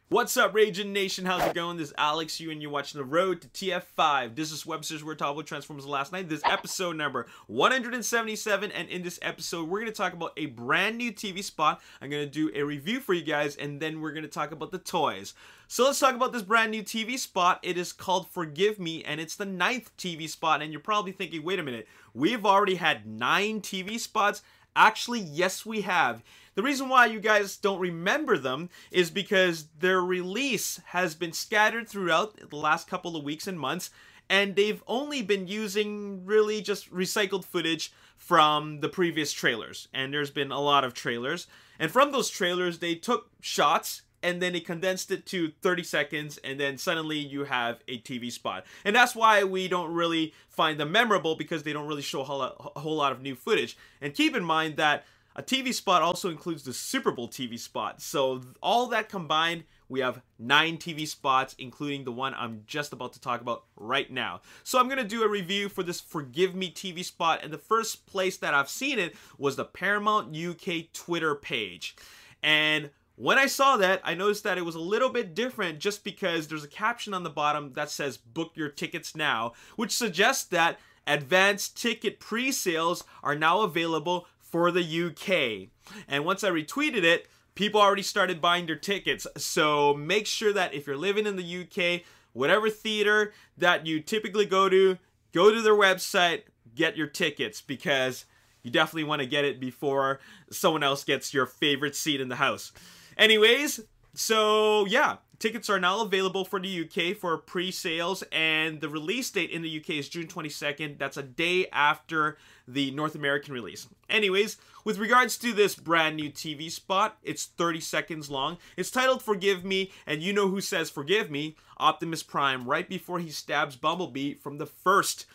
What's up, Ragin Nation? How's it going? This is Alex, and you're watching The Road to TF5. This is Webster's Word Talk about Transformers last night. This is episode number 177, and in this episode, we're going to talk about a brand new TV spot. I'm going to do a review for you guys, and then we're going to talk about the toys. So let's talk about this brand new TV spot. It is called Forgive Me, and it's the 9th TV spot, and you're probably thinking, wait a minute, we've already had 9 TV spots? Actually, yes, we have. The reason why you guys don't remember them is because their release has been scattered throughout the last couple of weeks and months, and they've only been using really just recycled footage from the previous trailers. And there's been a lot of trailers. And from those trailers, they took shots and then they condensed it to 30 seconds, and then suddenly you have a TV spot. And that's why we don't really find them memorable, because they don't really show a whole lot of new footage. And keep in mind that a TV spot also includes the Super Bowl TV spot. So all that combined, we have 9 TV spots, including the one I'm just about to talk about right now. So I'm going to do a review for this Forgive Me TV spot, and the first place that I've seen it was the Paramount UK Twitter page. And when I saw that, I noticed that it was a little bit different, just because there's a caption on the bottom that says "Book your tickets now," which suggests that advanced ticket pre-sales are now available for the UK. And once I retweeted it, people already started buying their tickets. So make sure that if you're living in the UK, whatever theater that you typically go to their website, get your tickets, because you definitely want to get it before someone else gets your favorite seat in the house. Anyways, so yeah, tickets are now available for the UK for pre-sales, and the release date in the UK is June 22nd. That's a day after the North American release. Anyways, with regards to this brand new TV spot, it's 30 seconds long. It's titled Forgive Me, and you know who says forgive me? Optimus Prime, right before he stabs Bumblebee from the first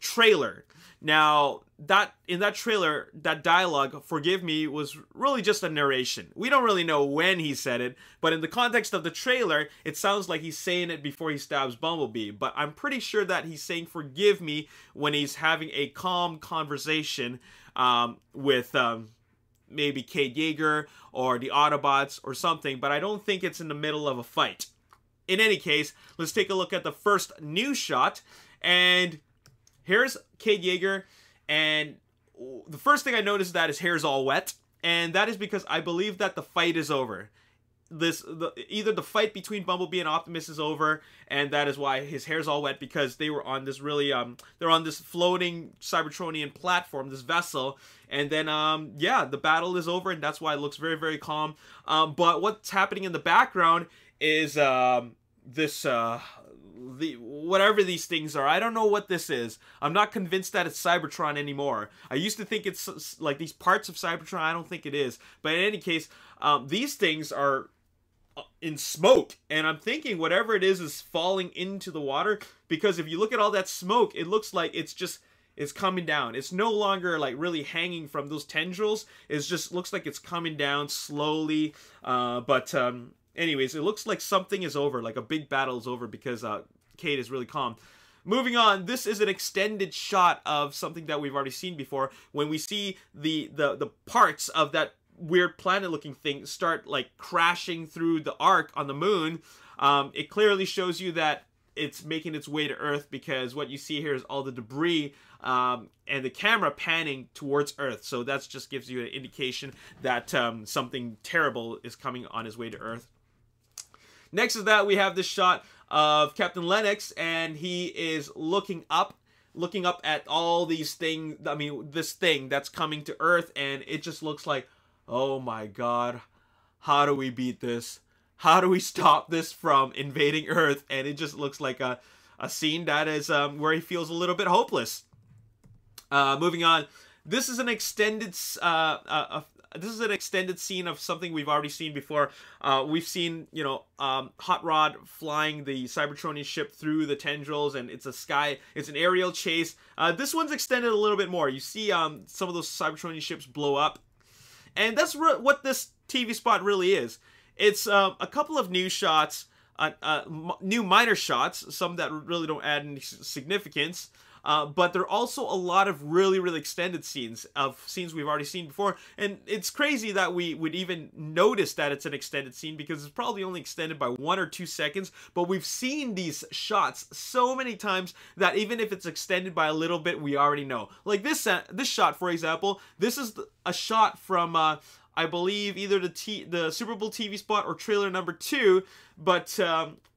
trailer. Now, in that trailer, that dialogue, "Forgive me," was really just a narration. We don't really know when he said it, but in the context of the trailer, it sounds like he's saying it before he stabs Bumblebee. But I'm pretty sure that he's saying "forgive me" when he's having a calm conversation with maybe Kate Yeager or the Autobots or something, but I don't think it's in the middle of a fight. In any case, let's take a look at the first news shot, and here's Kate Yeager, and the first thing I noticed is that his hair is all wet, and that is because I believe that the fight is over. Either the fight between Bumblebee and Optimus is over, and that is why his hair is all wet, because they were on this really they're on this floating Cybertronian platform, this vessel, and then yeah, the battle is over, and that's why it looks very, very calm. But what's happening in the background is whatever these things are. I don't know what this is. I'm not convinced that it's Cybertron anymore. I used to think it's like these parts of Cybertron. I don't think it is. But in any case, these things are in smoke, and I'm thinking whatever it is falling into the water, because if you look at all that smoke, it looks like it's coming down. It's no longer like really hanging from those tendrils. It just looks like it's coming down slowly. Anyways, it looks like something is over, like a big battle is over, because Kate is really calm. Moving on, this is an extended shot of something that we've already seen before. When we see the parts of that weird planet-looking thing start like crashing through the arc on the moon, it clearly shows you that it's making its way to Earth, because what you see here is all the debris and the camera panning towards Earth. So that just gives you an indication that something terrible is coming on his way to Earth. Next is that we have this shot of Captain Lennox, and he is looking up at all these things. I mean, this thing that's coming to Earth, and it just looks like, oh my God, how do we beat this? How do we stop this from invading Earth? And it just looks like a scene that is where he feels a little bit hopeless. Moving on, this is an extended scene of something we've already seen before. We've seen, you know, Hot Rod flying the Cybertronian ship through the tendrils, and it's an aerial chase. This one's extended a little bit more. You see some of those Cybertronian ships blow up, and that's what this TV spot really is. It's a couple of new shots, new minor shots, some that really don't add any significance. but there are also a lot of really extended scenes we've already seen before, and it's crazy that we would even notice that it's an extended scene because it's probably only extended by 1 or 2 seconds, but we've seen these shots so many times that even if it's extended by a little bit, we already know. Like this shot, for example, this is a shot from I believe either the Super Bowl TV spot or trailer number 2, but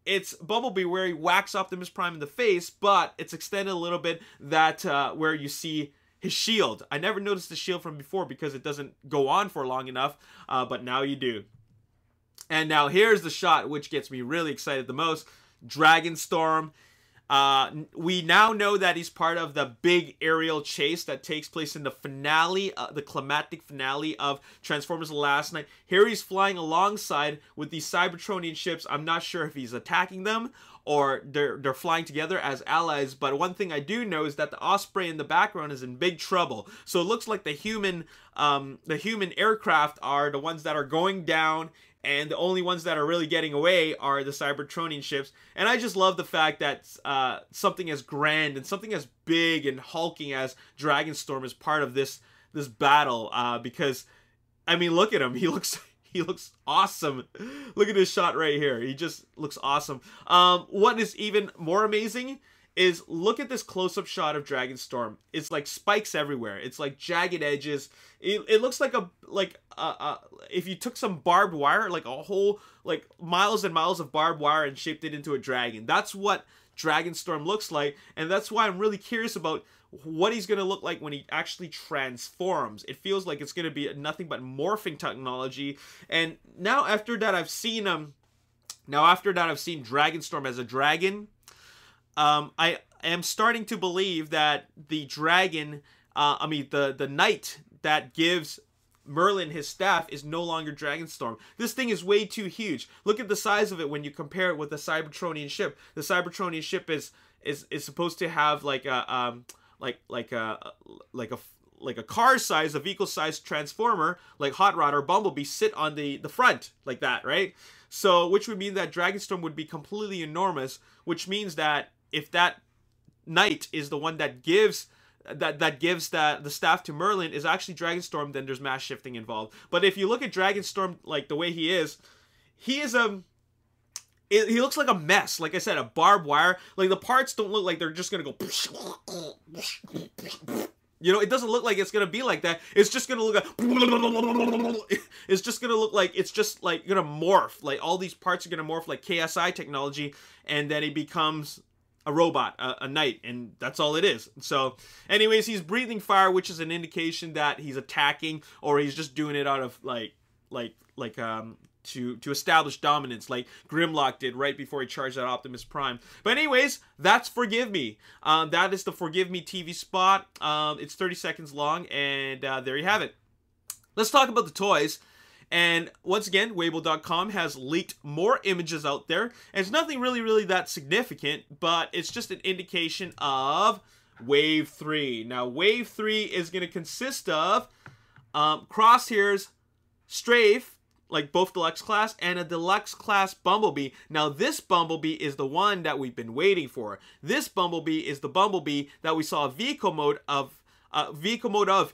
it's Bumblebee where he whacks Optimus Prime in the face, but it's extended a little bit that where you see his shield. I never noticed the shield from before because it doesn't go on for long enough, but now you do. And now here's the shot which gets me really excited the most. Dragon Storm. We now know that he's part of the big aerial chase that takes place in the finale, the climactic finale of Transformers Last Night. Here he's flying alongside with these Cybertronian ships. I'm not sure if he's attacking them or they're flying together as allies, but one thing I do know is that the Osprey in the background is in big trouble. So it looks like the human aircraft are the ones that are going down, and the only ones that are really getting away are the Cybertronian ships. And I just love the fact that something as grand and something as big and hulking as Dragonstorm is part of this battle. Because, I mean, look at him. He looks awesome. Look at this shot right here. He just looks awesome. What is even more amazing is look at this close-up shot of Dragonstorm. It's like spikes everywhere. It's like jagged edges. It looks like if you took some barbed wire, like a whole like miles and miles of barbed wire and shaped it into a dragon. That's what Dragonstorm looks like, and that's why I'm really curious about what he's going to look like when he actually transforms. It feels like it's going to be nothing but morphing technology. And now after that I've seen Dragonstorm as a dragon, I am starting to believe that the dragon, the knight that gives Merlin his staff is no longer Dragonstorm. This thing is way too huge. Look at the size of it when you compare it with the Cybertronian ship. The Cybertronian ship is supposed to have like a car size, a vehicle size transformer like Hot Rod or Bumblebee sit on the front like that, right? So which would mean that Dragonstorm would be completely enormous, which means that if that knight is the one that gives the staff to Merlin is actually Dragonstorm, then there's mass shifting involved. But if you look at Dragonstorm like the way he looks like a mess. Like I said, a barbed wire. Like the parts don't look like they're just gonna go. You know, it doesn't look like it's gonna be like that. It's just gonna look like. It's just gonna look like it's just like gonna morph. Like all these parts are gonna morph like KSI technology, and then it becomes a robot, a knight, and that's all it is. So anyways, he's breathing fire, which is an indication that he's attacking, or he's just doing it out of to establish dominance, like Grimlock did right before he charged at Optimus Prime. But anyways, that's Forgive Me. That is the Forgive Me TV spot. It's 30 seconds long, and there you have it. Let's talk about the toys. And once again, Weibo.com has leaked more images out there. And it's nothing really that significant, but it's just an indication of Wave 3. Now, Wave 3 is going to consist of Crosshairs, Strafe, like both Deluxe Class, and a Deluxe Class Bumblebee. Now, this Bumblebee is the one that we've been waiting for. This Bumblebee is the Bumblebee that we saw vehicle mode of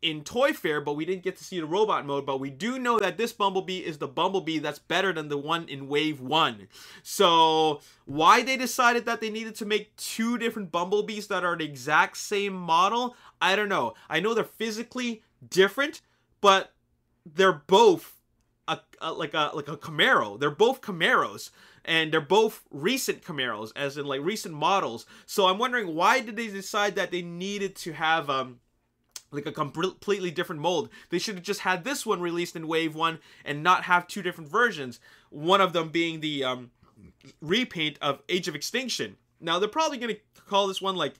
in Toy Fair, but we didn't get to see the robot mode. But we do know that this Bumblebee is the Bumblebee that's better than the one in Wave 1. So why they decided that they needed to make 2 different Bumblebees that are the exact same model, I don't know. I know they're physically different, but they're both like a Camaro. They're both Camaros, and they're both recent Camaros, as in like recent models. So I'm wondering, why did they decide that they needed to have like a completely different mold? They should have just had this one released in Wave 1 and not have 2 different versions. One of them being the repaint of Age of Extinction. Now they're probably going to call this one like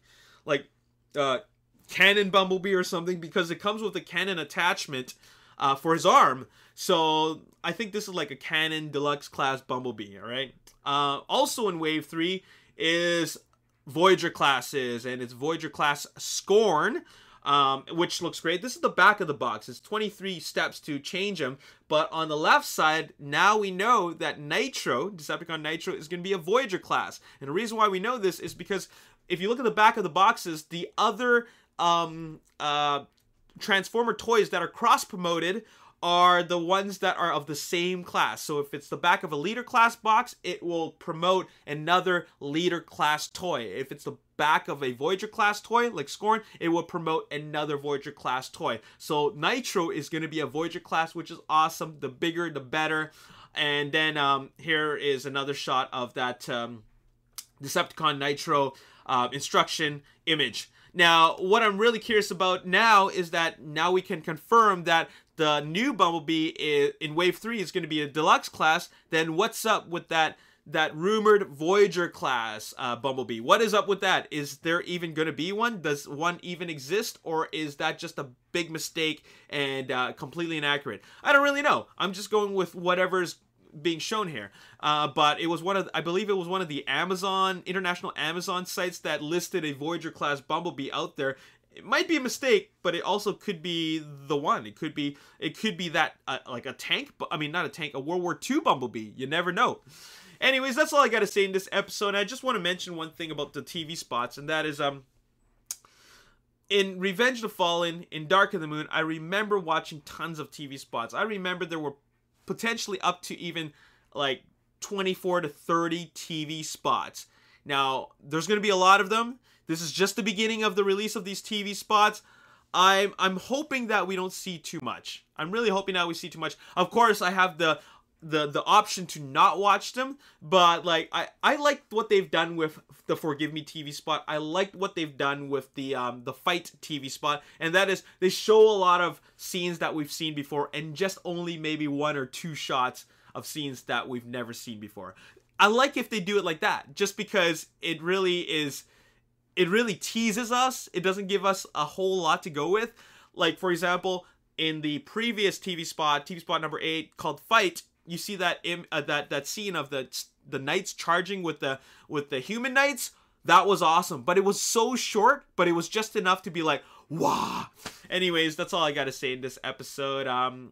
Cannon Bumblebee or something, because it comes with a cannon attachment for his arm. So I think this is like a Cannon Deluxe Class Bumblebee, alright? Also in Wave 3 is Voyager classes, and it's Voyager class Scorn, which looks great. This is the back of the box. It's 23 steps to change them, but on the left side, now we know that Nitro, Decepticon Nitro, is going to be a Voyager class. And the reason why we know this is because if you look at the back of the boxes, the other Transformer toys that are cross-promoted are the ones that are of the same class. So if it's the back of a leader class box, it will promote another leader class toy. If it's the back of a Voyager class toy like Scorn, it will promote another Voyager class toy. So Nitro is going to be a Voyager class, which is awesome. The bigger the better. And then here is another shot of that Decepticon Nitro instruction image. Now, what I'm really curious about now is that now we can confirm that the new Bumblebee in Wave 3 is going to be a deluxe class. Then what's up with that rumored Voyager class Bumblebee? What is up with that? Is there even going to be one? Does one even exist? Or is that just a big mistake and completely inaccurate? I don't really know. I'm just going with whatever's being shown here. But it was I believe it was one of the international Amazon sites that listed a Voyager class Bumblebee out there. It might be a mistake, but it also could be the one. It could be that like a tank, I mean not a tank, a World War II Bumblebee. You never know. Anyways, that's all I got to say in this episode. I just want to mention one thing about the TV spots, and that is in Revenge of the Fallen, in Dark of the Moon, I remember watching tons of TV spots. I remember there were potentially up to even like 24 to 30 TV spots. Now, there's going to be a lot of them. This is just the beginning of the release of these TV spots. I'm hoping that we don't see too much. I'm really hoping that we see too much. Of course, I have the option to not watch them, but like I liked what they've done with the Forgive Me TV spot. I liked what they've done with the Fight TV spot, and that is they show a lot of scenes that we've seen before and just only maybe 1 or 2 shots of scenes that we've never seen before. I like if they do it like that, just because it really teases us. It doesn't give us a whole lot to go with. Like, for example, in the previous TV spot number 8 called Fight, you see that that scene of the knights charging with the human knights. That was awesome, but it was so short, but it was just enough to be like, wow. Anyways, that's all I got to say in this episode.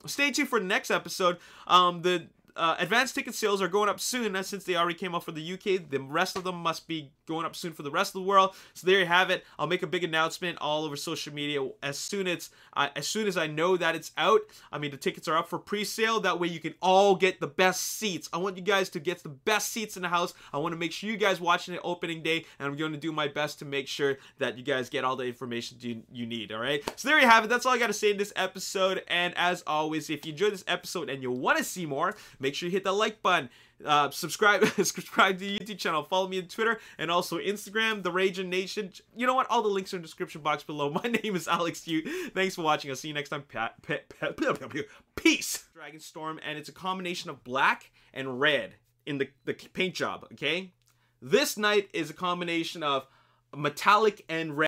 Stay tuned for the next episode. The advanced ticket sales are going up soon, since they already came out for the UK. The rest of them must be going up soon for the rest of the world. So there you have it. I'll make a big announcement all over social media as soon as I know that it's out. I mean, the tickets are up for pre-sale. That way you can all get the best seats. I want you guys to get the best seats in the house. I want to make sure you guys watching it opening day, and I'm going to do my best to make sure that you guys get all the information you need, all right? So there you have it. That's all I got to say in this episode. And as always, if you enjoyed this episode and you want to see more, make sure you hit the like button. Subscribe to the YouTube channel, follow me on Twitter and also Instagram, the Ragin Nation. You know what, all the links are in the description box below. My name is Alex Yu. Thanks for watching. I'll see you next time. Peace. Dragon Storm, and it's a combination of black and red in the paint job. Okay, this knight is a combination of metallic and red.